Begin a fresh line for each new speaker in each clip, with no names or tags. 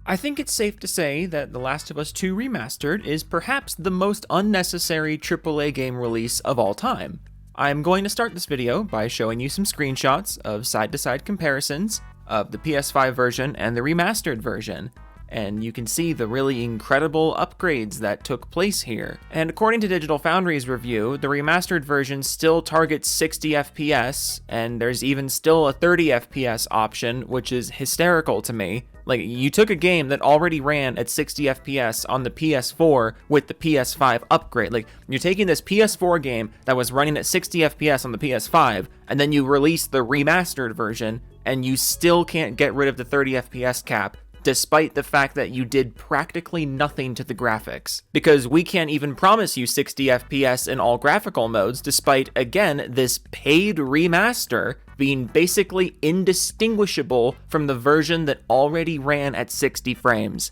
I think it's safe to say that The Last of Us 2 Remastered is perhaps the most unnecessary AAA game release of all time. I'm going to start this video by showing you some screenshots of side-to-side comparisons of the PS5 version and the remastered version, and you can see the really incredible upgrades that took place here. And according to Digital Foundry's review, the remastered version still targets 60 FPS, and there's even still a 30 FPS option, which is hysterical to me. Like, you took a game that already ran at 60 FPS on the PS4 with the PS5 upgrade. Like, you're taking this PS4 game that was running at 60 FPS on the PS5, and then you release the remastered version, and you still can't get rid of the 30 FPS cap, despite the fact that you did practically nothing to the graphics. Because we can't even promise you 60 FPS in all graphical modes, despite, again, this paid remaster being basically indistinguishable from the version that already ran at 60 frames.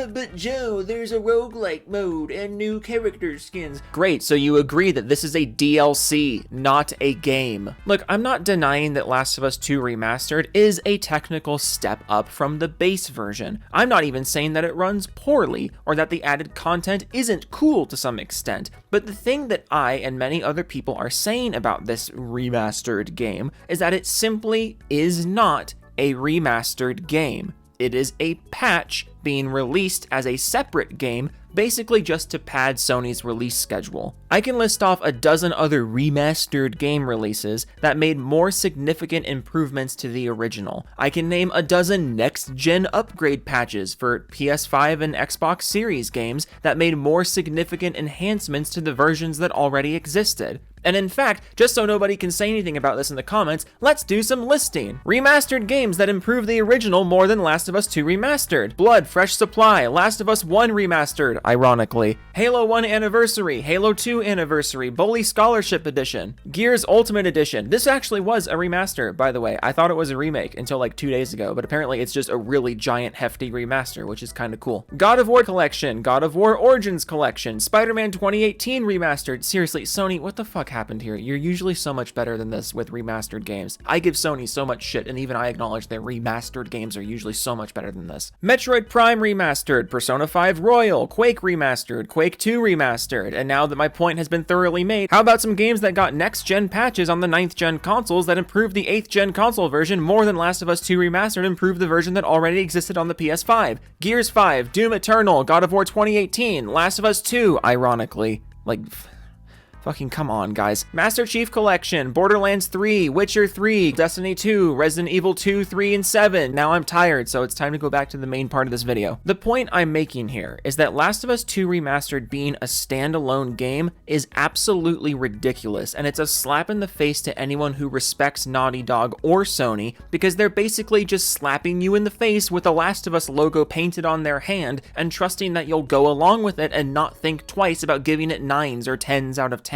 But Joe, there's a roguelike mode and new character skins. Great, so you agree that this is a DLC, not a game. Look, I'm not denying that Last of Us 2 Remastered is a technical step up from the base version. I'm not even saying that it runs poorly, or that the added content isn't cool to some extent. But the thing that I and many other people are saying about this remastered game is that it simply is not a remastered game. It is a patch being released as a separate game, basically just to pad Sony's release schedule. I can list off a dozen other remastered game releases that made more significant improvements to the original. I can name a dozen next-gen upgrade patches for PS5 and Xbox Series games that made more significant enhancements to the versions that already existed. And in fact, just so nobody can say anything about this in the comments, let's do some listing. Remastered games that improve the original more than Last of Us 2 Remastered. Blood, Fresh Supply, Last of Us 1 Remastered, ironically. Halo 1 Anniversary, Halo 2 Anniversary, Bully Scholarship Edition, Gears Ultimate Edition. This actually was a remaster, by the way. I thought it was a remake until like 2 days ago, but apparently it's just a really giant, hefty remaster, which is kind of cool. God of War Collection, God of War Origins Collection, Spider-Man 2018 Remastered. Seriously, Sony, what the fuck happened here? You're usually so much better than this with remastered games. I give Sony so much shit, and even I acknowledge their remastered games are usually so much better than this. Metroid Prime Remastered, Persona 5 Royal, Quake Remastered, Quake 2 Remastered, and now that my point has been thoroughly made, how about some games that got next-gen patches on the 9th-gen consoles that improved the 8th-gen console version more than Last of Us 2 Remastered improved the version that already existed on the PS5? Gears 5, Doom Eternal, God of War 2018, Last of Us 2, ironically. Like, fucking come on, guys. Master Chief Collection, Borderlands 3, Witcher 3, Destiny 2, Resident Evil 2, 3, and 7. Now I'm tired, so it's time to go back to the main part of this video. The point I'm making here is that Last of Us 2 Remastered being a standalone game is absolutely ridiculous, and it's a slap in the face to anyone who respects Naughty Dog or Sony, because they're basically just slapping you in the face with a Last of Us logo painted on their hand and trusting that you'll go along with it and not think twice about giving it 9s or 10s out of 10.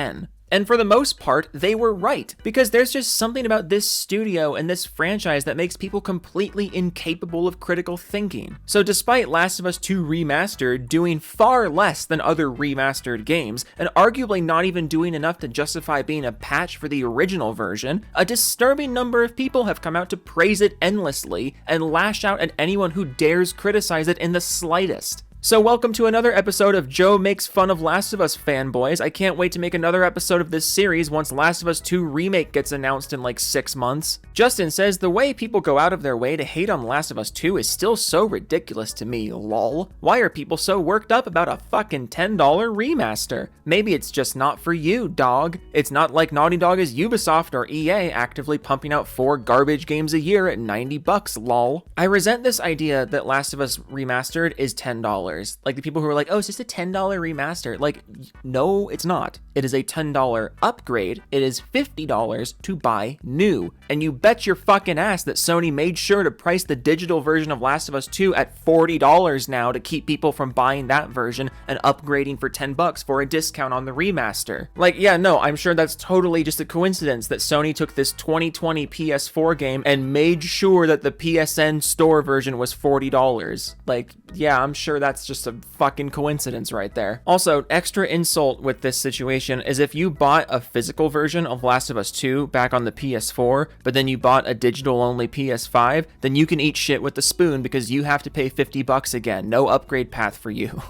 And for the most part, they were right, because there's just something about this studio and this franchise that makes people completely incapable of critical thinking. So despite Last of Us 2 Remastered doing far less than other remastered games, and arguably not even doing enough to justify being a patch for the original version, a disturbing number of people have come out to praise it endlessly and lash out at anyone who dares criticize it in the slightest. So welcome to another episode of Joe Makes Fun of Last of Us Fanboys. I can't wait to make another episode of this series once Last of Us 2 Remake gets announced in like 6 months. Justin says, the way people go out of their way to hate on Last of Us 2 is still so ridiculous to me, lol. Why are people so worked up about a fucking $10 remaster? Maybe it's just not for you, dog. It's not like Naughty Dog is Ubisoft or EA actively pumping out 4 garbage games a year at $90, lol. I resent this idea that Last of Us Remastered is $10. Like the people who are like, oh, it's just a $10 remaster. Like, no, it's not. It is a $10 upgrade. It is $50 to buy new. And you bet your fucking ass that Sony made sure to price the digital version of Last of Us 2 at $40 now to keep people from buying that version and upgrading for $10 for a discount on the remaster. Like, yeah, no, I'm sure that's totally just a coincidence that Sony took this 2020 PS4 game and made sure that the PSN store version was $40. Like, yeah, I'm sure that's that's just a fucking coincidence right there. Also, extra insult with this situation is if you bought a physical version of Last of Us 2 back on the PS4, but then you bought a digital-only PS5, then you can eat shit with the spoon because you have to pay $50 again. No upgrade path for you.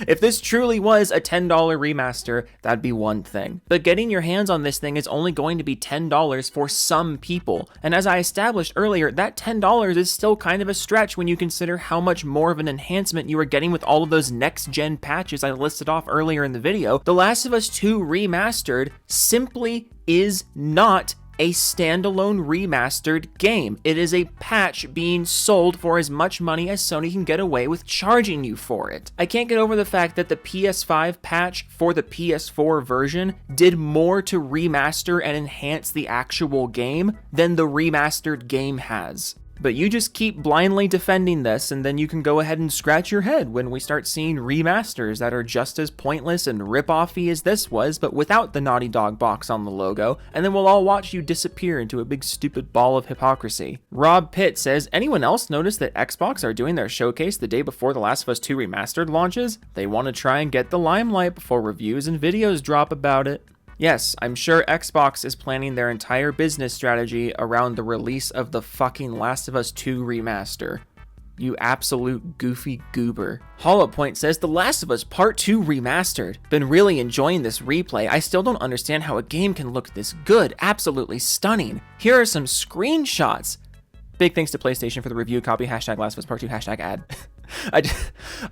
If this truly was a $10 remaster, that'd be one thing. But getting your hands on this thing is only going to be $10 for some people. And as I established earlier, that $10 is still kind of a stretch when you consider how much more of an enhancement you are getting with all of those next-gen patches I listed off earlier in the video. The Last of Us 2 Remastered simply is not a standalone remastered game. It is a patch being sold for as much money as Sony can get away with charging you for it. I can't get over the fact that the PS5 patch for the PS4 version did more to remaster and enhance the actual game than the remastered game has. But you just keep blindly defending this, and then you can go ahead and scratch your head when we start seeing remasters that are just as pointless and rip-offy as this was, but without the Naughty Dog box on the logo, and then we'll all watch you disappear into a big stupid ball of hypocrisy. Rob Pitt says, anyone else notice that Xbox are doing their showcase the day before The Last of Us 2 Remastered launches? They want to try and get the limelight before reviews and videos drop about it. Yes, I'm sure Xbox is planning their entire business strategy around the release of the fucking Last of Us 2 Remaster. You absolute goofy goober. Hollow Point says, The Last of Us Part 2 Remastered. Been really enjoying this replay. I still don't understand how a game can look this good. Absolutely stunning. Here are some screenshots. Big thanks to PlayStation for the review copy. Hashtag Last of Us Part 2. Hashtag ad.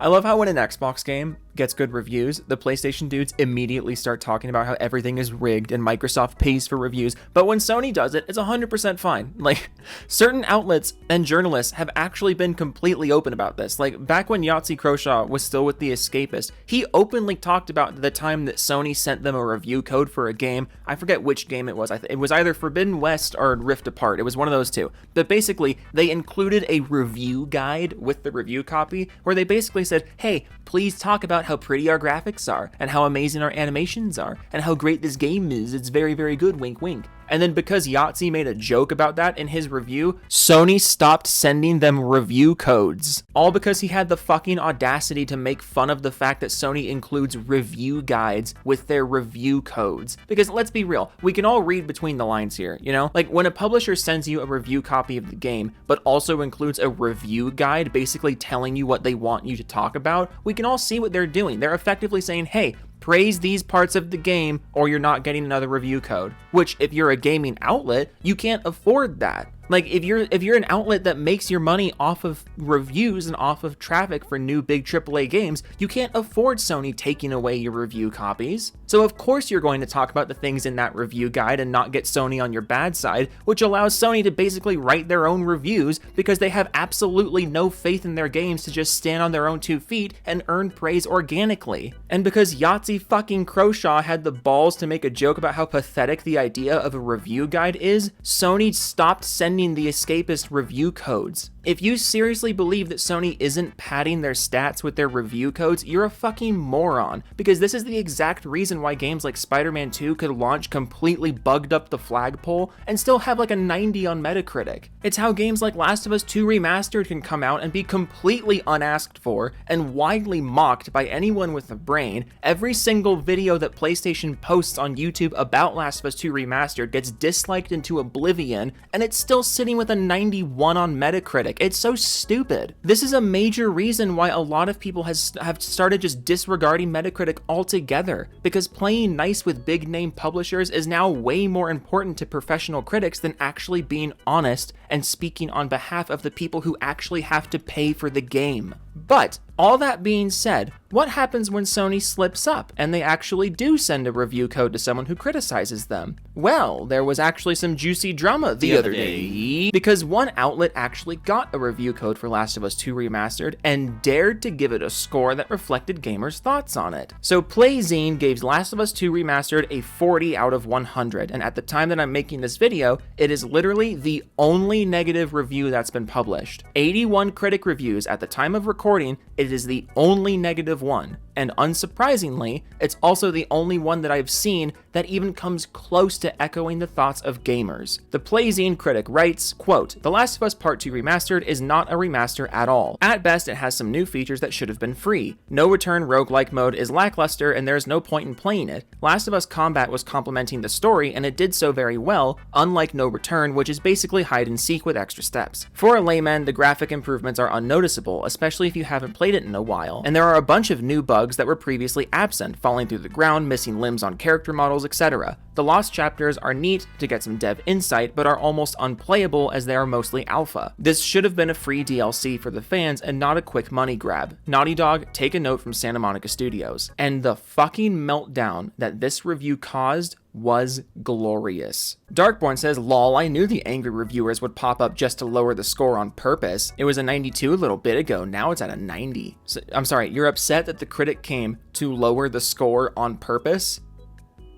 I love how when an Xbox game gets good reviews, the PlayStation dudes immediately start talking about how everything is rigged and Microsoft pays for reviews. But when Sony does it, it's 100% fine. Like, certain outlets and journalists have actually been completely open about this. Like, back when Yahtzee Croshaw was still with The Escapist, he openly talked about the time that Sony sent them a review code for a game. I forget which game it was. It was either Forbidden West or Rift Apart. It was one of those two. But basically, they included a review guide with the review copy where they basically said, hey, please talk about how pretty our graphics are and how amazing our animations are and how great this game is. It's very, very good, wink, wink. And then because Yahtzee made a joke about that in his review, Sony stopped sending them review codes. All because he had the fucking audacity to make fun of the fact that Sony includes review guides with their review codes. Because let's be real, we can all read between the lines here, you know? Like when a publisher sends you a review copy of the game, but also includes a review guide basically telling you what they want you to talk about, we can all see what they're doing. They're effectively saying, hey, praise these parts of the game or you're not getting another review code. Which, if you're a gaming outlet, you can't afford that. Like, if you're an outlet that makes your money off of reviews and off of traffic for new big AAA games, you can't afford Sony taking away your review copies. So of course you're going to talk about the things in that review guide and not get Sony on your bad side, which allows Sony to basically write their own reviews because they have absolutely no faith in their games to just stand on their own 2 feet and earn praise organically. And because Yahtzee fucking Croshaw had the balls to make a joke about how pathetic the idea of a review guide is, Sony stopped sending The Escapist review codes. If you seriously believe that Sony isn't padding their stats with their review codes, you're a fucking moron, because this is the exact reason why games like Spider-Man 2 could launch completely bugged up the flagpole and still have like a 90 on Metacritic. It's how games like Last of Us 2 Remastered can come out and be completely unasked for and widely mocked by anyone with a brain. Every single video that PlayStation posts on YouTube about Last of Us 2 Remastered gets disliked into oblivion, and it's still sitting with a 91 on Metacritic. It's so stupid. This is a major reason why a lot of people have started just disregarding Metacritic altogether, because playing nice with big name publishers is now way more important to professional critics than actually being honest and speaking on behalf of the people who actually have to pay for the game. But all that being said, what happens when Sony slips up and they actually do send a review code to someone who criticizes them? Well, there was actually some juicy drama the other day, because one outlet actually got a review code for Last of Us 2 Remastered and dared to give it a score that reflected gamers' thoughts on it. So Playzine gave Last of Us 2 Remastered a 40 out of 100, and at the time that I'm making this video, it is literally the only negative review that's been published. 81 critic reviews at the time of recording, it is the only negative one. and unsurprisingly, it's also the only one that I've seen that even comes close to echoing the thoughts of gamers. The Playzine critic writes, quote, "The Last of Us Part 2 Remastered is not a remaster at all. At best, it has some new features that should have been free. No return roguelike mode is lackluster and there is no point in playing it. Last of Us combat was complementing the story and it did so very well, unlike No Return, which is basically hide and seek with extra steps. For a layman, the graphic improvements are unnoticeable, especially if you haven't played it in a while, and there are a bunch of new bugs that were previously absent, falling through the ground, missing limbs on character models, etc. The lost chapters are neat to get some dev insight, but are almost unplayable as they are mostly alpha. This should have been a free DLC for the fans and not a quick money grab. Naughty Dog, take a note from Santa Monica Studios." And the fucking meltdown that this review caused was glorious. Darkborn says, "Lol, I knew the angry reviewers would pop up just to lower the score on purpose. It was a 92 a little bit ago, now it's at a 90. So, I'm sorry, you're upset that the critic came to lower the score on purpose?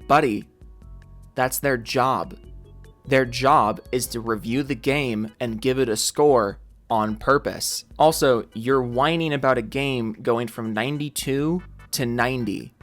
Buddy, that's their job. Their job is to review the game and give it a score on purpose. Also, you're whining about a game going from 92 to 90.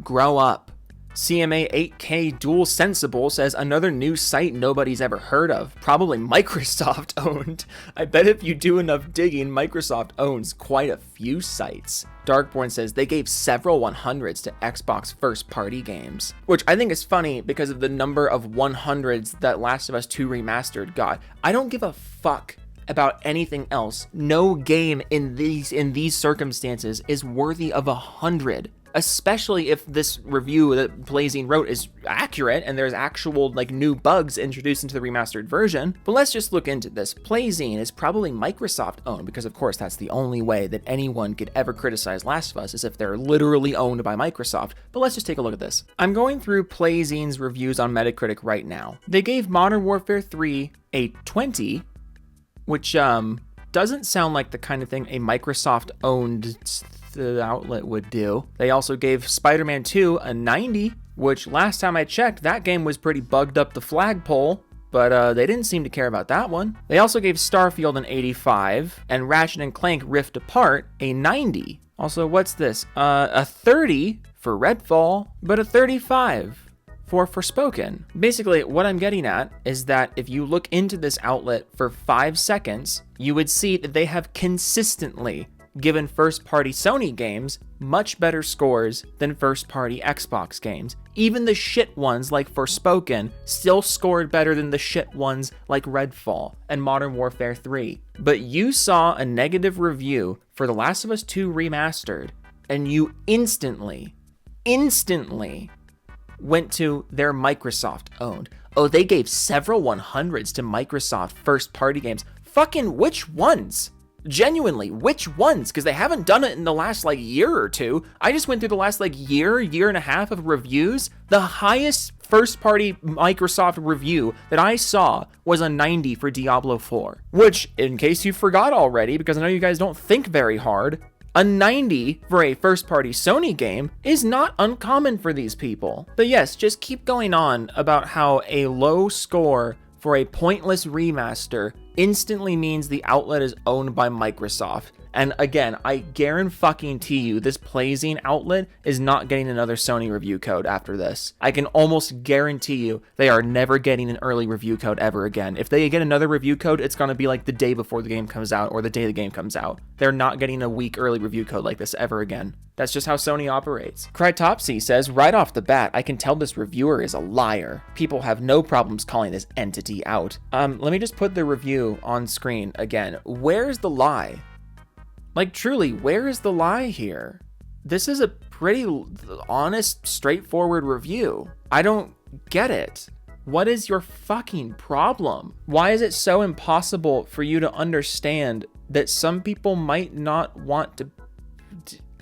Grow up." CMA 8K Dual Sensible says, "Another new site nobody's ever heard of, probably Microsoft owned. I bet if you do enough digging, Microsoft owns quite a few sites." Darkborn says, "They gave several 100s to Xbox first-party games," which I think is funny because of the number of 100s that Last of Us 2 Remastered got. I don't give a fuck about anything else. No game in these circumstances is worthy of 100. Especially if this review that Playzine wrote is accurate and there's actual new bugs introduced into the remastered version. But let's just look into this. Playzine is probably Microsoft owned because of course that's the only way that anyone could ever criticize Last of Us is if they're literally owned by Microsoft. But let's just take a look at this. I'm going through Playzine's reviews on Metacritic right now. They gave Modern Warfare 3 a 20, which doesn't sound like the kind of thing a Microsoft owned outlet would do. They also gave Spider-Man 2 a 90, which last time I checked, that game was pretty bugged up the flagpole, but they didn't seem to care about that one. They also gave Starfield an 85, and Ratchet & Clank Rift Apart a 90. Also, what's this? A 30 for Redfall, but a 35 for Forspoken. Basically, what I'm getting at is that if you look into this outlet for 5 seconds, you would see that they have consistently given first-party Sony games much better scores than first-party Xbox games. Even the shit ones like Forspoken still scored better than the shit ones like Redfall and Modern Warfare 3. But you saw a negative review for The Last of Us 2 Remastered, and you instantly went to their Microsoft owned. Oh, they gave several 100s to Microsoft first-party games. Fucking which ones? Genuinely, which ones? Because they haven't done it in the last year or two. I just went through the last year and a half of reviews. The highest first party Microsoft review that I saw was a 90 for Diablo 4, which, in case you forgot already, because I know you guys don't think very hard, a 90 for a first party Sony game is not uncommon for these people. But yes, just keep going on about how a low score for a pointless remaster instantly means the outlet is owned by Microsoft. And again, I guarantee you this Playzine outlet is not getting another Sony review code after this. I can almost guarantee you they are never getting an early review code ever again. If they get another review code, it's going to be the day before the game comes out or the day the game comes out. They're not getting a week early review code like this ever again. That's just how Sony operates. Crytopsy says, "Right off the bat, I can tell this reviewer is a liar. People have no problems calling this entity out." Let me just put the review on screen again. Where's the lie? Truly, where is the lie here? This is a pretty honest, straightforward review. I don't get it. What is your fucking problem? Why is it so impossible for you to understand that some people might not want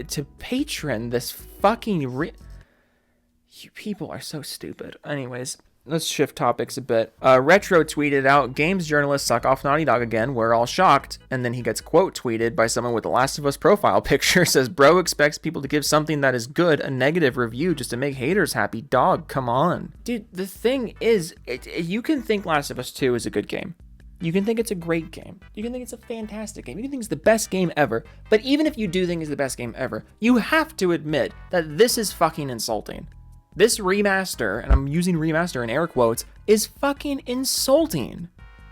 to patron this fucking you people are so stupid. Anyways, let's shift topics a bit. Retro tweeted out, "Games journalists suck off Naughty Dog again. We're all shocked." And then he gets quote tweeted by someone with the Last of Us profile picture. Says, "Bro expects people to give something that is good a negative review just to make haters happy. Dog, come on." Dude, the thing is, you can think Last of Us 2 is a good game. You can think it's a great game. You can think it's a fantastic game. You can think it's the best game ever. But even if you do think it's the best game ever, you have to admit that this is fucking insulting. This remaster, and I'm using remaster in air quotes, is fucking insulting.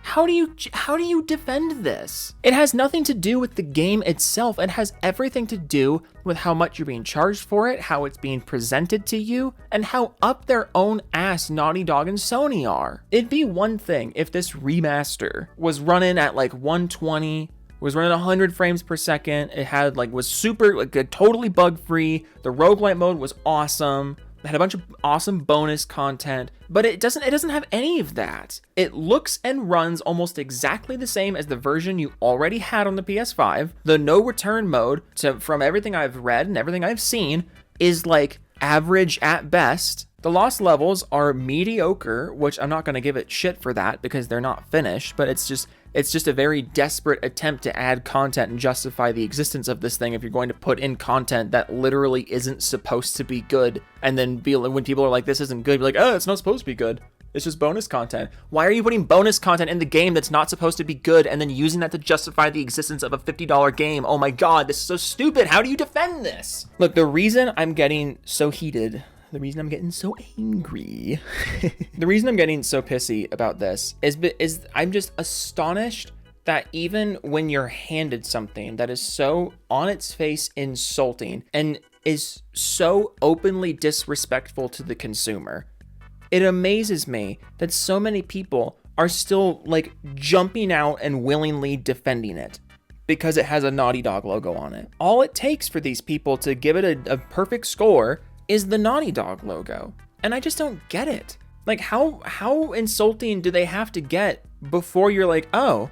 How do you defend this? It has nothing to do with the game itself. It has everything to do with how much you're being charged for it, how it's being presented to you, and how up their own ass Naughty Dog and Sony are. It'd be one thing if this remaster was running at like 120, was running 100 frames per second. It had was super, totally bug free. The roguelite mode was awesome. It had a bunch of awesome bonus content, but it doesn't have any of that. It looks and runs almost exactly the same as the version you already had on the PS5. The no return mode, from everything I've read and everything I've seen, is average at best. The lost levels are mediocre, which I'm not going to give it shit for that because they're not finished, but it's just a very desperate attempt to add content and justify the existence of this thing if you're going to put in content that literally isn't supposed to be good, and then when people are like, this isn't good, be like, oh, it's not supposed to be good. It's just bonus content. Why are you putting bonus content in the game that's not supposed to be good and then using that to justify the existence of a $50 game? Oh my god, this is so stupid. How do you defend this? Look, the reason I'm getting so heated, the reason I'm getting so angry, the reason I'm getting so pissy about this is I'm just astonished that even when you're handed something that is so on its face insulting and is so openly disrespectful to the consumer, it amazes me that so many people are still jumping out and willingly defending it because it has a Naughty Dog logo on it. All it takes for these people to give it a perfect score is the Naughty Dog logo. And I just don't get it. How insulting do they have to get before you're like, oh,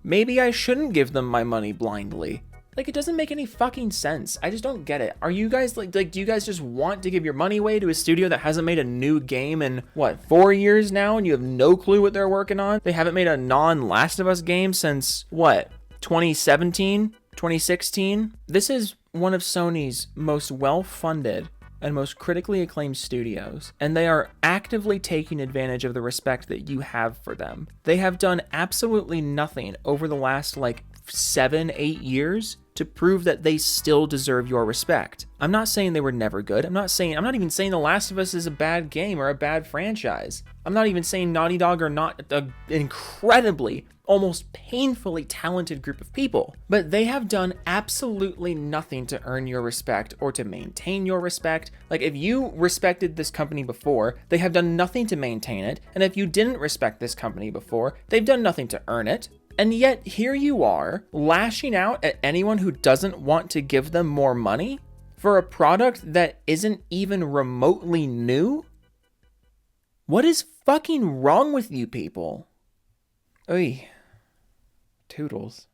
maybe I shouldn't give them my money blindly? It doesn't make any fucking sense. I just don't get it. Are you guys do you guys just want to give your money away to a studio that hasn't made a new game in 4 years now, and you have no clue what they're working on? They haven't made a non-Last of Us game since 2017, 2016? This is one of Sony's most well-funded and most critically acclaimed studios, and they are actively taking advantage of the respect that you have for them. They have done absolutely nothing over the last 7-8 years to prove that they still deserve your respect. I'm not saying they were never good. I'm not even saying The Last of Us is a bad game or a bad franchise. I'm not even saying Naughty Dog are not an incredibly, almost painfully talented group of people. But they have done absolutely nothing to earn your respect or to maintain your respect. If you respected this company before, they have done nothing to maintain it. And if you didn't respect this company before, they've done nothing to earn it. And yet here you are, lashing out at anyone who doesn't want to give them more money for a product that isn't even remotely new? What is fucking wrong with you people? Oy. Toodles.